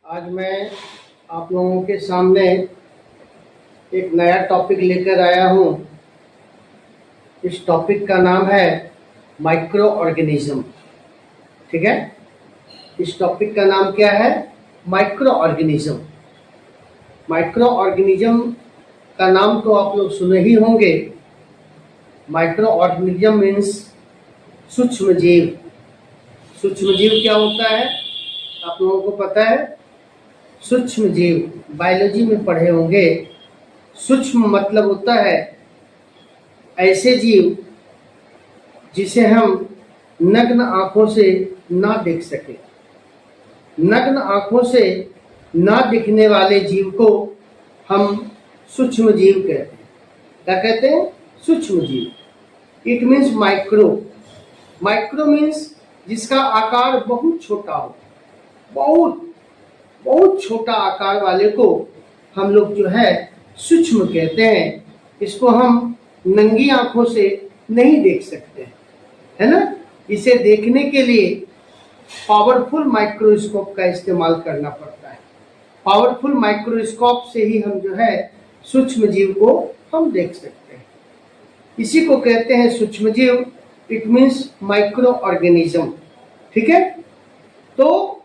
आज मैं आप लोगों के सामने एक नया टॉपिक लेकर आया हूँ। इस टॉपिक का नाम है माइक्रो ऑर्गेनिज्म। ठीक है, इस टॉपिक का नाम क्या है? Micro organism. माइक्रो ऑर्गेनिज्म का नाम तो आप लोग सुने ही होंगे। माइक्रो ऑर्गेनिज्म मीन्स सूक्ष्म जीव। सूक्ष्म जीव क्या होता है आप लोगों को पता है? सूक्ष्म जीव बायोलॉजी में पढ़े होंगे। सूक्ष्म मतलब होता है ऐसे जीव जिसे हम नग्न आंखों से ना देख सके। नग्न आंखों से ना दिखने वाले जीव को हम सूक्ष्म जीव कहते हैं। क्या कहते हैं? सूक्ष्म जीव। It means micro. Micro means जिसका आकार बहुत छोटा हो। बहुत बहुत छोटा आकार वाले को हम लोग जो है सूक्ष्म कहते हैं। इसको हम नंगी आंखों से नहीं देख सकते, है ना। इसे देखने के लिए पावरफुल माइक्रोस्कोप का इस्तेमाल करना पड़ता है। पावरफुल माइक्रोस्कोप से ही हम जो है सूक्ष्म जीव को हम देख सकते हैं। इसी को कहते हैं सूक्ष्म जीव। It means micro organism. ठीक है, तो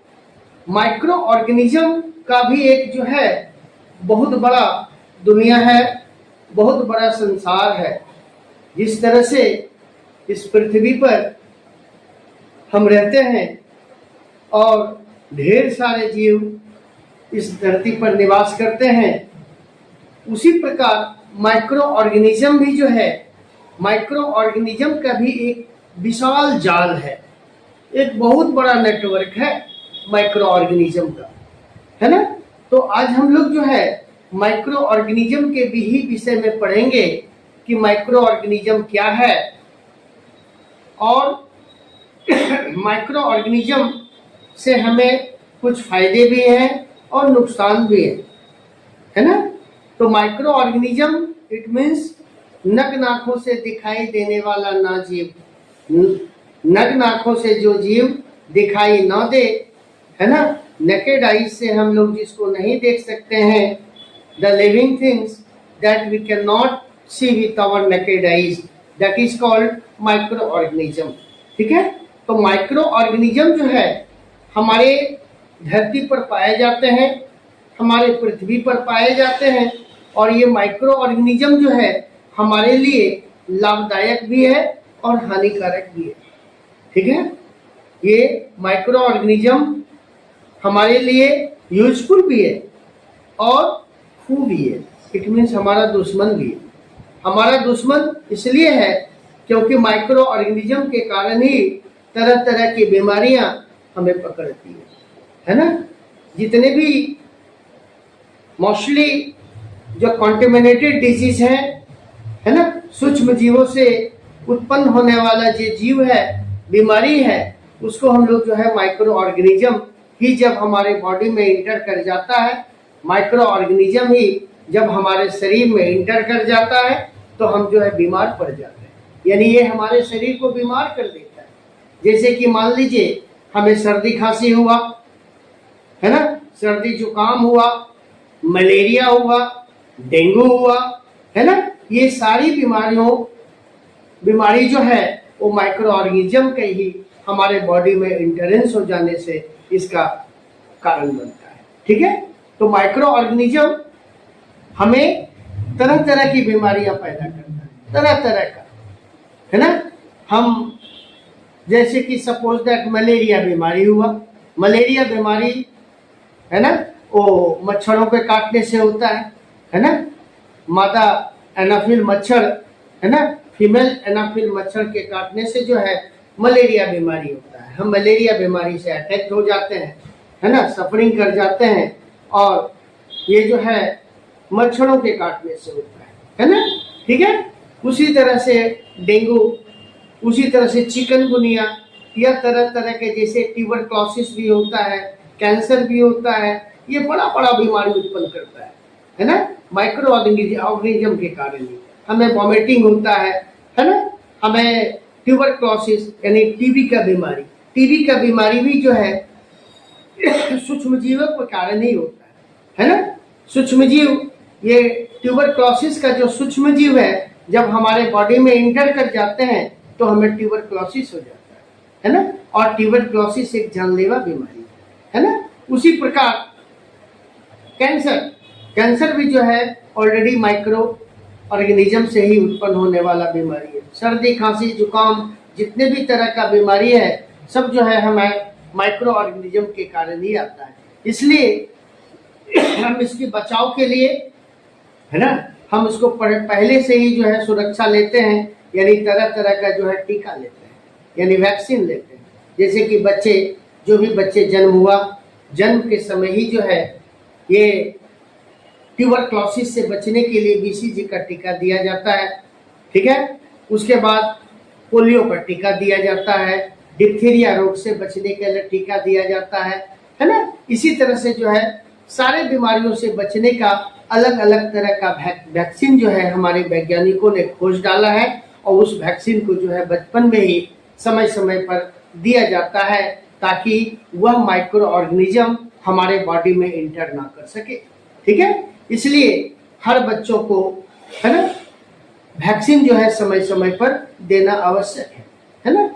माइक्रो ऑर्गेनिज्म का भी एक जो है बहुत बड़ा दुनिया है, बहुत बड़ा संसार है। जिस तरह से इस पृथ्वी पर हम रहते हैं और ढेर सारे जीव इस धरती पर निवास करते हैं, उसी प्रकार माइक्रो ऑर्गेनिज्म भी जो है, माइक्रो ऑर्गेनिज्म का भी एक विशाल जाल है। एक बहुत बड़ा नेटवर्क है माइक्रो ऑर्गेनिज्म का, है ना। तो आज हम लोग जो है माइक्रो ऑर्गेनिज्म के भी ही विषय में पढ़ेंगे कि माइक्रो ऑर्गेनिज्म क्या है और माइक्रो ऑर्गेनिज्म से हमें कुछ फायदे भी हैं और नुकसान भी है ना। तो माइक्रो ऑर्गेनिज्म इट मीन्स नग्न आंखों से दिखाई देने वाला ना जीव। नग्न आंखों से जो जीव दिखाई ना दे, है ना, नेकेड आईज से हम लोग जिसको नहीं देख सकते हैं, the living things that we can not see with our naked eyes, that is called micro organism. ठीक है, तो माइक्रो ऑर्गेनिज्म जो है हमारे धरती पर पाए जाते हैं, हमारे पृथ्वी पर पाए जाते हैं। और ये माइक्रो ऑर्गेनिज्म जो है हमारे लिए लाभदायक भी है और हानिकारक भी है। ठीक है, ये माइक्रो ऑर्गेनिज्म हमारे लिए यूजफुल भी है और खू भी है। इट मीन्स हमारा दुश्मन भी है। हमारा दुश्मन इसलिए है क्योंकि माइक्रो ऑर्गेनिज्म के कारण ही तरह तरह की बीमारियां हमें पकड़ती है ना। जितने भी मोस्टली जो कॉन्टेमिनेटेड डिजीज हैं, है ना, सूक्ष्म जीवों से उत्पन्न होने वाला जो जीव है, बीमारी है, उसको हम लोग जो है माइक्रो ऑर्गेनिज्म ही जब हमारे बॉडी में इंटर कर जाता है, माइक्रो ऑर्गेनिज्म ही जब हमारे शरीर में इंटर कर जाता है तो हम जो है बीमार पड़ जाते हैं। यानी ये हमारे शरीर को बीमार कर देता है। जैसे कि मान लीजिए हमें सर्दी खांसी हुआ, है ना, सर्दी जुकाम हुआ, मलेरिया हुआ, डेंगू हुआ, है ना, ये सारी बीमारी जो है वो माइक्रो ऑर्गेनिज्म के ही हमारे बॉडी में इंटरेंस हो जाने से इसका कारण बनता है। ठीक है, तो माइक्रो ऑर्गेनिज्म हमें तरह तरह की बीमारियां पैदा करता है, तरह तरह का, है ना। हम जैसे कि सपोज दैट मलेरिया बीमारी हुआ। मलेरिया बीमारी, है ना, वो मच्छरों के काटने से होता है ना। मादा एनाफिल मच्छर, है ना, फीमेल एनाफिल मच्छर के काटने से जो है मलेरिया बीमारी होता है। हम मलेरिया बीमारी से अटैक हो जाते हैं, है ना, सफरिंग कर जाते हैं। और ये जो है मच्छरों के काटने से होता है ना। ठीक है, उसी तरह से डेंगू, उसी तरह से चिकनगुनिया, या तरह तरह के जैसे ट्यूबरक्लोसिस भी होता है, कैंसर भी होता है। ये बड़ा बड़ा बीमारी उत्पन्न करता है ना, माइक्रो ऑर्गेनिज्म के कारण ही हमें वॉमिटिंग होता है ना। हमें ट्यूबरक्लोसिस यानी टीबी का बीमारी भी जो है सूक्ष्म जीवों के कारण ही होता है ना। सूक्ष्म जीव, ये ट्यूबरक्लोसिस का जो सूक्ष्म जीव है, जब हमारे बॉडी में इंटर कर जाते हैं तो हमें ट्यूबरक्लोसिस हो जाता है ना। और ट्यूबरक्लोसिस एक जानलेवा बीमारी है ना। उसी प्रकार कैंसर, कैंसर भी जो है ऑलरेडी माइक्रो ऑर्गेनिज्म से ही उत्पन्न होने वाला बीमारी है। सर्दी, खांसी, जुकाम, जितने भी तरह का बीमारी है, सब जो है हमें माइक्रो ऑर्गेनिज्म के कारण ही आता है। इसलिए हम इसके बचाव के लिए, है ना, हम इसको पहले से ही जो है सुरक्षा लेते हैं, यानी तरह तरह का जो है टीका लेते हैं, यानी वैक्सीन लेते हैं। जैसे कि बच्चे, जो भी बच्चे जन्म हुआ, जन्म के समय ही जो है ये ट्यूबरक्लोसिस से बचने के लिए बीसीजी का टीका दिया जाता है, ठीक है। उसके बाद पोलियो का टीका दिया जाता है, डिप्थीरिया रोग से बचने के लिए टीका दिया जाता है ना। इसी तरह से जो है सारे बीमारियों से बचने का अलग अलग तरह का वैक्सीन जो है हमारे वैज्ञानिकों ने खोज डाला है, और उस वैक्सीन को जो है बचपन में ही समय समय पर दिया जाता है, ताकि वह माइक्रो ऑर्गेनिज्म हमारे बॉडी में इंटर ना कर सके, ठीक है। इसलिए हर बच्चों को, है ना, वैक्सीन जो है समय समय पर देना आवश्यक है ना,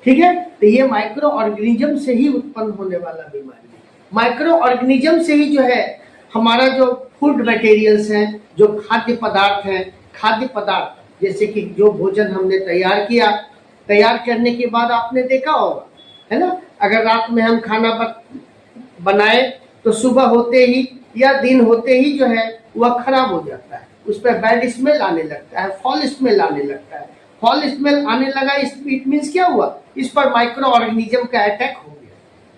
ठीक है। तो ये माइक्रो ऑर्गेनिज्म से ही उत्पन्न होने वाला बीमारी है। माइक्रो ऑर्गेनिज्म से ही जो है हमारा जो फूड मटेरियल्स हैं, जो खाद्य पदार्थ हैं, खाद्य पदार्थ जैसे कि जो भोजन हमने तैयार किया, तैयार करने के बाद आपने देखा होगा, है ना, अगर रात में हम खाना बनाए तो सुबह होते ही या दिन होते ही जो है वह खराब हो जाता है, उस पर बैड स्मेल आने लगता है, फॉल स्मेल आने लगता है। फॉल स्मेल आने लगा, इट मीन्स क्या हुआ, इस पर माइक्रो ऑर्गेनिज्म का अटैक हो गया,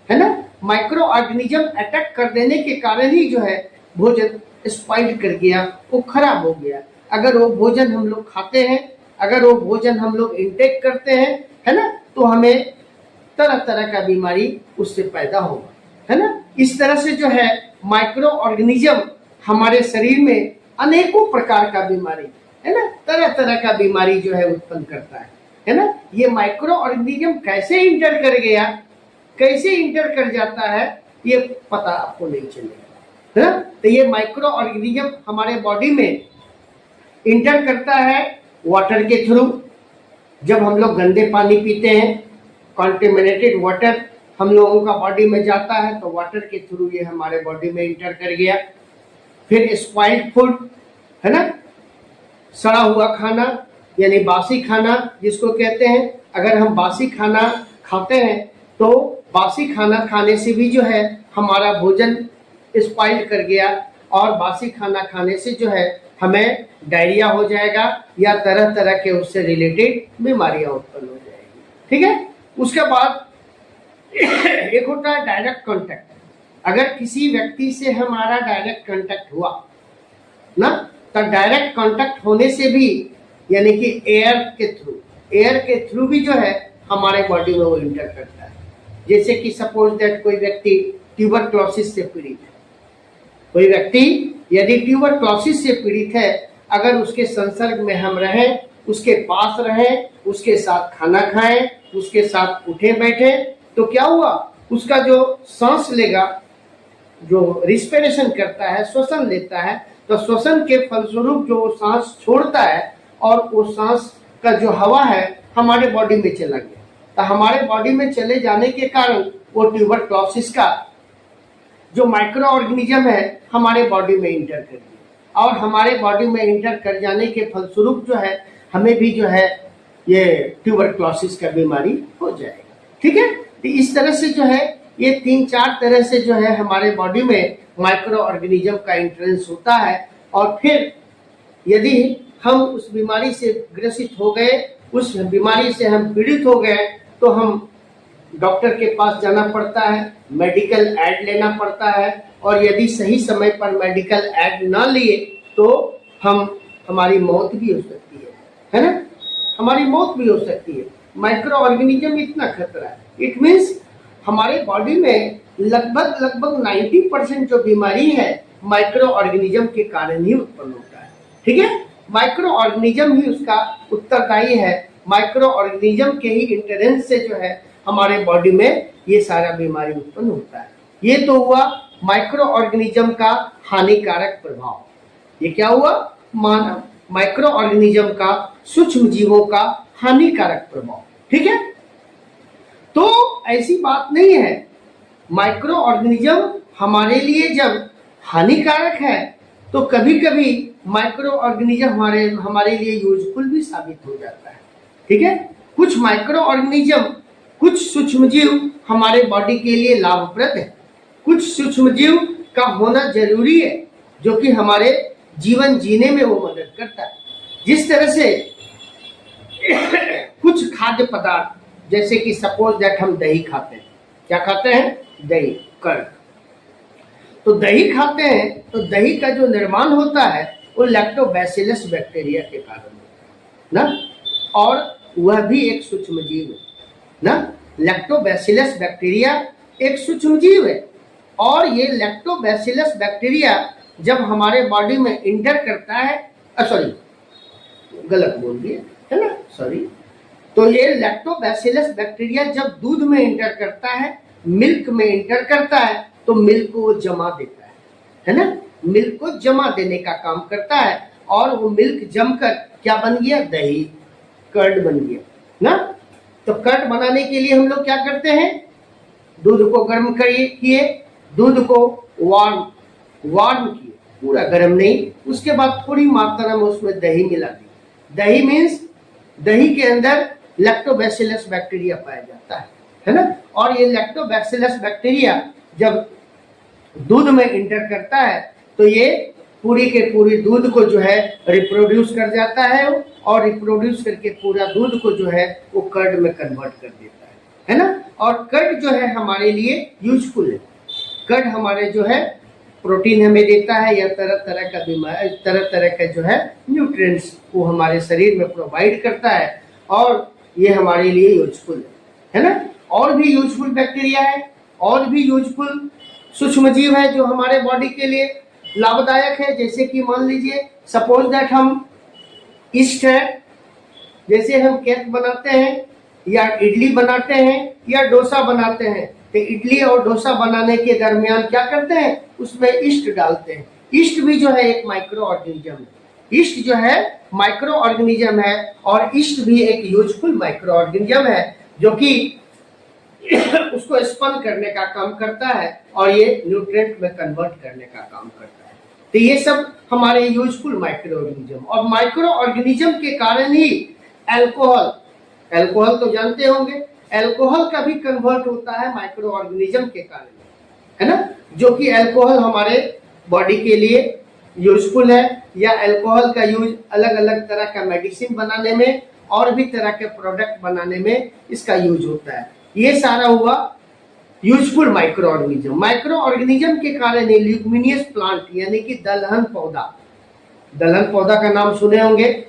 है ना। माइक्रो ऑर्गेनिज्म अटैक कर देने के कारण ही जो है भोजन स्पॉइल कर गया, वो खराब हो गया। अगर वो भोजन हम लोग खाते हैं, अगर वो भोजन हम लोग इंटेक करते हैं, है ना, तो हमें तरह तरह का बीमारी उससे पैदा होगा, है ना। इस तरह से जो है माइक्रो ऑर्गेनिज्म हमारे शरीर में अनेकों प्रकार का बीमारी, है ना, तरह तरह का बीमारी जो है उत्पन्न करता है ना। ये माइक्रो ऑर्गेनिज्म कैसे इंटर कर गया, कैसे इंटर कर जाता है, ये पता आपको नहीं चलेगा, है ना। तो ये माइक्रो ऑर्गेनिज्म हमारे बॉडी में इंटर करता है वाटर के थ्रू। जब हम लोग गंदे पानी पीते हैं, कॉन्टेमिनेटेड वाटर हम लोगों का बॉडी में जाता है, तो वाटर के थ्रू ये हमारे बॉडी में इंटर कर गया। फिर स्पॉइल्ड फूड, है ना, सड़ा हुआ खाना यानी बासी खाना जिसको कहते हैं। अगर हम बासी खाना खाते हैं तो बासी खाना खाने से भी जो है हमारा भोजन स्पॉइल कर गया, और बासी खाना खाने से जो है हमें डायरिया हो जाएगा या तरह तरह के उससे रिलेटेड बीमारियां उत्पन्न हो जाएगी, ठीक है। उसके बाद एक होता है डायरेक्ट कांटेक्ट। अगर किसी व्यक्ति से हमारा डायरेक्ट कांटेक्ट हुआ ना, तो डायरेक्ट कांटेक्ट होने से भी, यानी कि एयर के थ्रू भी जो है हमारे बॉडी में वो इंटर करता है। जैसे कि सपोज दैट कोई व्यक्ति ट्यूबरक्लोसिस से पीड़ित है, कोई व्यक्ति यदि ट्यूबरक्लोसिस से पीड़ित है, अगर उसके संसर्ग में हम रहें, उसके पास रहें, उसके साथ खाना खाएं, उसके साथ उठे बैठे, तो क्या हुआ, उसका जो सांस लेगा, जो रिस्पिरेशन करता है, श्वसन लेता है, तो श्वसन के फलस्वरूप जो सांस छोड़ता है, और वो सांस का जो हवा है हमारे बॉडी में चला गया, तो हमारे बॉडी में चले जाने के कारण वो ट्यूबरक्लोसिस का जो माइक्रो ऑर्गेनिज्म है हमारे बॉडी में इंटर कर गया, और हमारे बॉडी में इंटर कर जाने के फलस्वरूप जो है हमें भी जो है ये ट्यूबरक्लोसिस का बीमारी हो जाएगा, ठीक है। तो इस तरह से जो है ये 3-4 तरह से जो है हमारे बॉडी में माइक्रो ऑर्गेनिज्म का इंट्रेंस होता है। और फिर यदि हम उस बीमारी से ग्रसित हो गए, उस बीमारी से हम पीड़ित हो गए, तो हम डॉक्टर के पास जाना पड़ता है, मेडिकल एड लेना पड़ता है, और यदि सही समय पर मेडिकल एड ना लिए तो हमारी मौत भी हो सकती है ना, हमारी मौत भी हो सकती है। माइक्रो ऑर्गेनिज्म इतना खतरा है, इट मीन्स हमारे बॉडी में लगभग 90% जो बीमारी है माइक्रो ऑर्गेनिज्म के कारण ही उत्पन्न होता है, ठीक है। माइक्रो ऑर्गेनिज्म ही उसका उत्तरदायी है, माइक्रो ऑर्गेनिज्म के ही इंटरेंस से जो है हमारे बॉडी में ये सारा बीमारी उत्पन्न होता है। ये तो हुआ माइक्रो ऑर्गेनिज्म का हानिकारक प्रभाव। ये क्या हुआ? मानव माइक्रो ऑर्गेनिज्म का, सूक्ष्म जीवों का हानिकारक प्रभाव। ठीक है, तो ऐसी बात नहीं है। माइक्रो ऑर्गेनिज्म हमारे लिए जब हानिकारक है तो कभी कभी माइक्रो ऑर्गेनिज्म हमारे लिए यूजफुल भी साबित हो जाता है। ठीक है, कुछ माइक्रो ऑर्गेनिज्म, कुछ सूक्ष्मजीव हमारे बॉडी के लिए लाभप्रद है, कुछ सूक्ष्मजीव का होना जरूरी है जो कि हमारे जीवन जीने में वो मदद करता है। जिस तरह से कुछ खाद्य पदार्थ, जैसे कि सपोज दैट हम दही खाते हैं। क्या खाते हैं? दही, कर्ड। तो दही खाते हैं तो दही का जो निर्माण होता है वो लैक्टोबैसिलस बैक्टीरिया के कारण होता है ना, और वह भी एक सूक्ष्मजीव है ना। लैक्टोबैसिलस बैक्टीरिया एक सूक्ष्मजीव है, और ये लैक्टोबैसिलस बैक्टीरिया जब हमारे बॉडी में इंटर करता है, सॉरी गलत बोल दिया है ना, सॉरी। तो ये लैक्टोबैसिलस बैक्टीरिया जब दूध में इंटर करता है, मिल्क में इंटर करता है, तो मिल्क को जमा देता है ना, मिल्क को जमा देने का काम करता है, और वो मिल्क जमकर क्या बन गया? दही, कर्ड बन गया ना। तो कर्ड बनाने के लिए हम लोग क्या करते हैं? दूध को गर्म किए, दूध को वार्म किए, पूरा गर्म नहीं, उसके बाद थोड़ी मात्रा में उसमें दही मिला दी। दही मीन्स दही के अंदर लैक्टोबैसिलस बैक्टीरिया पाया जाता है ना, और ये लैक्टोबैसिलस बैक्टीरिया जब दूध में इंटर करता है तो ये पूरी के पूरी दूध को जो है रिप्रोड्यूस कर जाता है, और रिप्रोड्यूस करके पूरा दूध को जो है वो कर्ड में कन्वर्ट कर देता है ना। और कर्ड जो है हमारे लिए यूजफुल है। कर्ड हमारे जो है प्रोटीन हमें देता है, या तरह तरह का जो है न्यूट्रिएंट्स को हमारे शरीर में प्रोवाइड करता है, और ये हमारे लिए यूजफुल है ना। और भी यूजफुल बैक्टीरिया है, और भी यूजफुल सूक्ष्मजीव है जो हमारे बॉडी के लिए लाभदायक है। जैसे कि मान लीजिए सपोज दैट हम ईस्ट है, जैसे हम केक बनाते हैं, या इडली बनाते हैं, या डोसा बनाते हैं, तो इडली और डोसा बनाने के दरमियान क्या करते हैं? उसमें ईस्ट डालते हैं। ईस्ट भी जो है एक माइक्रो ऑर्गेनिज्म है। ईस्ट जो है माइक्रो ऑर्गेनिज्म है, और ईस्ट भी एक यूजफुल माइक्रो ऑर्गेनिज्म है जो कि उसको स्पन करने का काम करता है, और ये न्यूट्रिएंट में कन्वर्ट करने का काम करता है। तो ये सब हमारे यूजफुल माइक्रो ऑर्गेनिज्म, और माइक्रो ऑर्गेनिज्म के कारण ही अल्कोहल तो जानते होंगे, अल्कोहल का भी कन्वर्ट होता है माइक्रो ऑर्गेनिज्म के कारण, है ना। जो कि अल्कोहल हमारे बॉडी के लिए यूजफुल है, या अल्कोहल का यूज अलग अलग तरह का मेडिसिन बनाने में और भी तरह के प्रोडक्ट बनाने में इसका यूज होता है। ये सारा हुआ useful micro organism. Micro organism के कारण ल्यूमिनियस प्लांट, यानी कि दलहन पौधा का नाम सुने होंगे।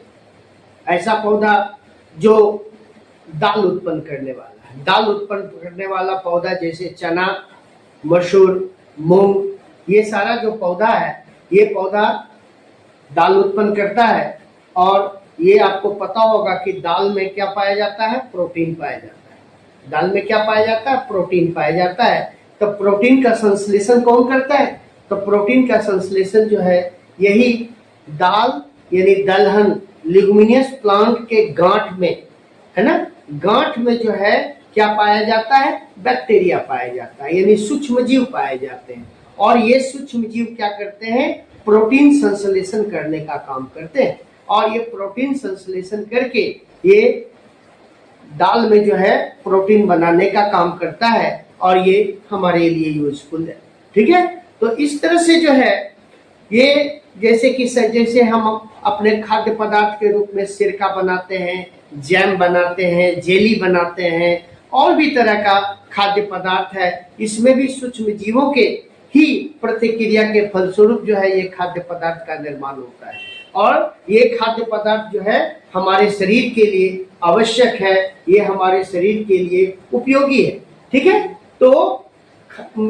ऐसा पौधा जो दाल उत्पन्न करने वाला है, दाल उत्पन्न करने वाला पौधा, जैसे चना, मसूर, मूंग, ये सारा जो पौधा है, ये पौधा दाल उत्पन्न करता है। और ये आपको पता होगा कि दाल में क्या पाया जाता है? प्रोटीन पाया जाता है। दाल में क्या पाया जाता है? प्रोटीन पाया जाता है। तो प्रोटीन का संश्लेषण कौन करता है? तो प्रोटीन का संश्लेषण जो है यही दाल यानी दलहन, लिग्यूमिनियस प्लांट के गांठ में, है ना, गांठ में जो है क्या पाया जाता है? बैक्टीरिया पाया जाता है, यानी सूक्ष्मजीव पाए जाते हैं। और ये सूक्ष्मजीव क्या करते हैं? प्रोटीन संश्लेषण करने का काम करते हैं, और ये प्रोटीन संश्लेषण करके ये दाल में जो है प्रोटीन बनाने का काम करता है, और ये हमारे लिए यूजफुल है। ठीक है, तो इस तरह से जो है ये जैसे हम अपने खाद्य पदार्थ के रूप में सिरका बनाते हैं, जैम बनाते हैं, जेली बनाते हैं, और भी तरह का खाद्य पदार्थ है, इसमें भी सूक्ष्म जीवों के ही प्रतिक्रिया के फलस्वरूप जो है ये खाद्य पदार्थ का निर्माण होता है। और ये खाद्य पदार्थ जो है हमारे शरीर के लिए आवश्यक है, ये हमारे शरीर के लिए उपयोगी है। ठीक है, तो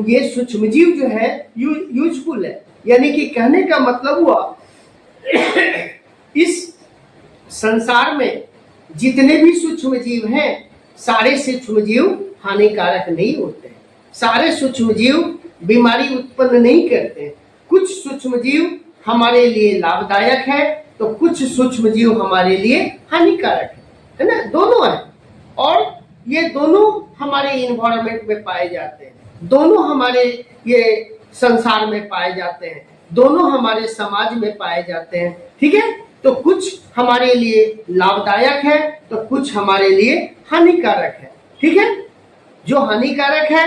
ये सूक्ष्मजीव जो है यूजफुल है, यानी कि कहने का मतलब हुआ इस संसार में जितने भी सूक्ष्मजीव हैं, सारे सूक्ष्मजीव हानिकारक नहीं होते हैं। सारे सूक्ष्म जीव बीमारी उत्पन्न नहीं करते हैं। कुछ सूक्ष्म जीव हमारे लिए लाभदायक है तो कुछ सूक्ष्म जीव हमारे लिए हानिकारक है ना, दोनों है। और ये दोनों हमारे इन्वायरमेंट में पाए जाते हैं, दोनों हमारे ये संसार में पाए जाते हैं, दोनों हमारे समाज में पाए जाते हैं। ठीक है, तो कुछ हमारे लिए लाभदायक है तो कुछ हमारे लिए हानिकारक है। ठीक है, जो हानिकारक है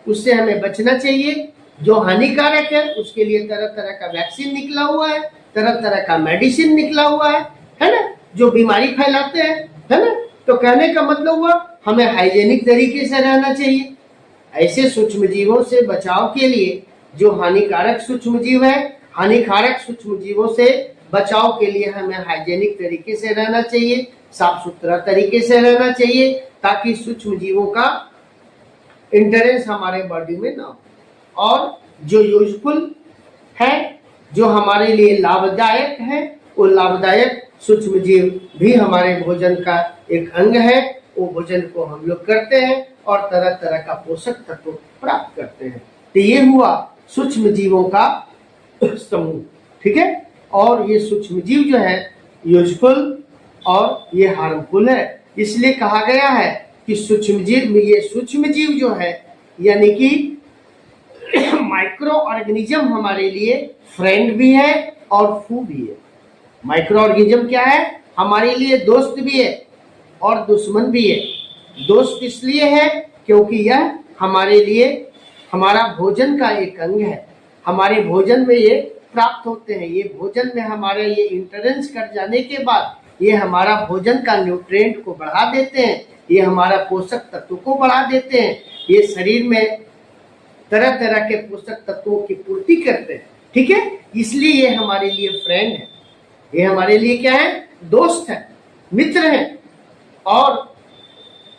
उससे हमें बचना चाहिए। जो हानिकारक है उसके लिए तरह तरह का वैक्सीन निकला हुआ है, तरह तरह का मेडिसिन निकला हुआ है ना, जो बीमारी फैलाते हैं, है ना। तो कहने का मतलब हुआ हमें हाइजेनिक तरीके से रहना चाहिए। ऐसे सूक्ष्म जीवों से बचाव के लिए जो हानिकारक सूक्ष्म जीव है, हानिकारक सूक्ष्म जीवों से बचाव के लिए हमें हाइजेनिक तरीके से रहना चाहिए, साफ सुथरा तरीके से रहना चाहिए, ताकि सूक्ष्म जीवों का इंटरेंस हमारे बॉडी में ना हो। और जो यूजफुल है, जो हमारे लिए लाभदायक है, वो लाभदायक सूक्ष्म जीव भी हमारे भोजन का एक अंग है। वो भोजन को हम लोग करते हैं और तरह तरह का पोषक तत्व प्राप्त करते हैं। तो ये हुआ सूक्ष्म जीवों का समूह। ठीक है, और ये सूक्ष्म जीव जो है यूजफुल और ये हार्मफुल है। इसलिए कहा गया है कि सूक्ष्म जीव, ये सूक्ष्म जीव जो है यानी कि माइक्रो ऑर्गेनिज्म हमारे लिए फ्रेंड भी है और फू भी है। माइक्रो ऑर्गेनिज्म क्या है? हमारे लिए दोस्त भी है और दुश्मन भी है। दोस्त इसलिए है क्योंकि यह हमारे लिए हमारा भोजन का एक अंग है। हमारे भोजन में ये प्राप्त होते हैं। ये भोजन में हमारे ये इंटरेंस कर जाने के बाद ये हमारा भोजन का न्यूट्रिएंट को बढ़ा देते हैं, ये हमारा पोषक तत्व को बढ़ा देते हैं, ये शरीर में तरह तरह के पोषक तत्वों की पूर्ति करते हैं। ठीक है, इसलिए ये हमारे लिए फ्रेंड है, ये हमारे लिए क्या है? दोस्त है, मित्र है। और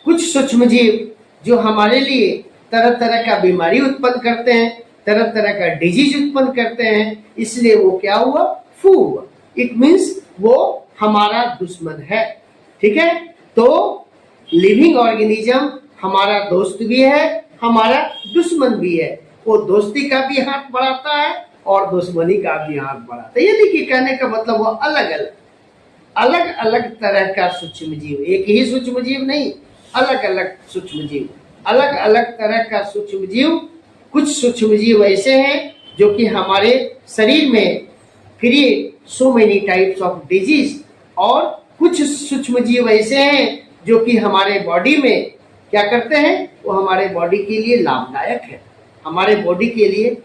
कुछ सूक्ष्म जीव जो हमारे लिए तरह तरह का बीमारी उत्पन्न करते हैं, तरह तरह का डिजीज उत्पन्न करते हैं, इसलिए वो क्या हुआ? फू हुआ। इट मीन्स वो हमारा दुश्मन है। ठीक है, तो लिविंग ऑर्गेनिज्म हमारा दोस्त भी है, हमारा दुश्मन भी है। वो दोस्ती का भी हाथ बढ़ाता है और दुश्मनी का भी हाथ बढ़ाता है। यानी कि कहने का मतलब वो अलग अलग तरह का सूक्ष्म जीव, एक ही सूक्ष्म जीव नहीं, अलग अलग सूक्ष्म जीव, अलग अलग तरह का सूक्ष्म जीव। कुछ सूक्ष्म जीव ऐसे हैं जो कि हमारे शरीर में create so many types of disease, और कुछ सूक्ष्म जीव ऐसे हैं जो कि हमारे बॉडी में क्या करते हैं? वो हमारे बॉडी के लिए लाभदायक है, हमारे बॉडी के लिए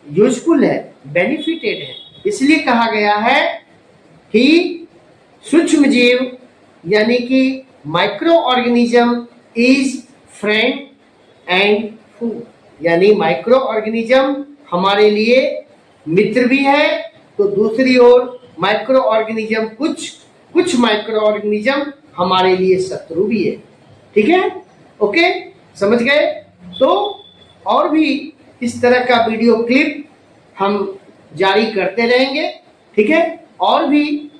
यूजफुल है, बेनिफिटेड है। इसलिए कहा गया है कि सूक्ष्म जीव यानी कि micro organism is friend and food. यानी माइक्रो ऑर्गेनिज्म हमारे लिए मित्र भी है, तो दूसरी ओर माइक्रो ऑर्गेनिज्म कुछ माइक्रो ऑर्गेनिज्म हमारे लिए शत्रु भी है। ठीक है, ओके, समझ गए? तो और भी इस तरह का वीडियो क्लिप हम जारी करते रहेंगे। ठीक है, और भी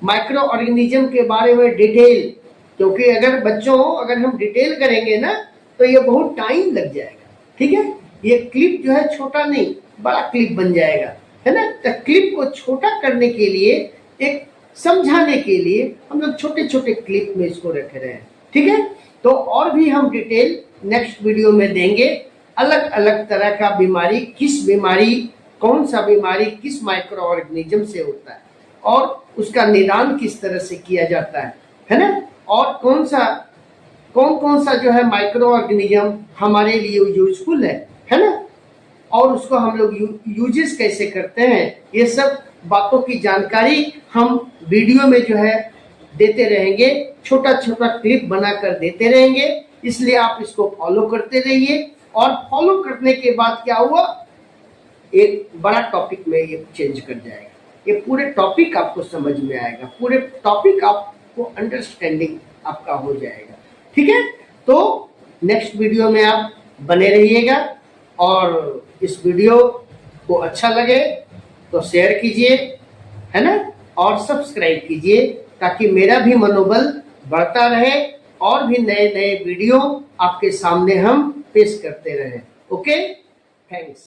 माइक्रो ऑर्गेनिज्म के बारे में डिटेल, क्योंकि अगर बच्चों अगर हम डिटेल करेंगे ना तो ये बहुत टाइम लग जाएगा। ठीक है, ये क्लिप जो है छोटा नहीं बड़ा क्लिप बन जाएगा, है ना। तो क्लिप को छोटा करने के लिए, एक समझाने के लिए हम लोग छोटे छोटे क्लिप में इसको रख रहे हैं। ठीक है, तो और भी हम डिटेल नेक्स्ट वीडियो में देंगे। अलग अलग तरह का बीमारी, किस बीमारी, कौन सा बीमारी किस माइक्रो ऑर्गेनिज्म से होता है और उसका निदान किस तरह से किया जाता है ना। और कौन कौन सा जो है माइक्रो ऑर्गेनिज्म हमारे लिए यूजफुल है ना, और उसको हम लोग यूजेस कैसे करते हैं, ये सब बातों की जानकारी हम वीडियो में जो है देते रहेंगे, छोटा छोटा क्लिप बनाकर देते रहेंगे। इसलिए आप इसको फॉलो करते रहिए, और फॉलो करने के बाद क्या हुआ, एक बड़ा टॉपिक में ये चेंज कर जाएगा। ये पूरे टॉपिक आपको समझ में आएगा, पूरे टॉपिक आपको अंडरस्टैंडिंग आपका हो जाएगा। ठीक है, तो नेक्स्ट वीडियो में आप बने रहिएगा, और इस वीडियो को अच्छा लगे तो शेयर कीजिए, है ना, और सब्सक्राइब कीजिए, ताकि मेरा भी मनोबल बढ़ता रहे और भी नए नए वीडियो आपके सामने हम पेश करते रहें। Okay, thanks.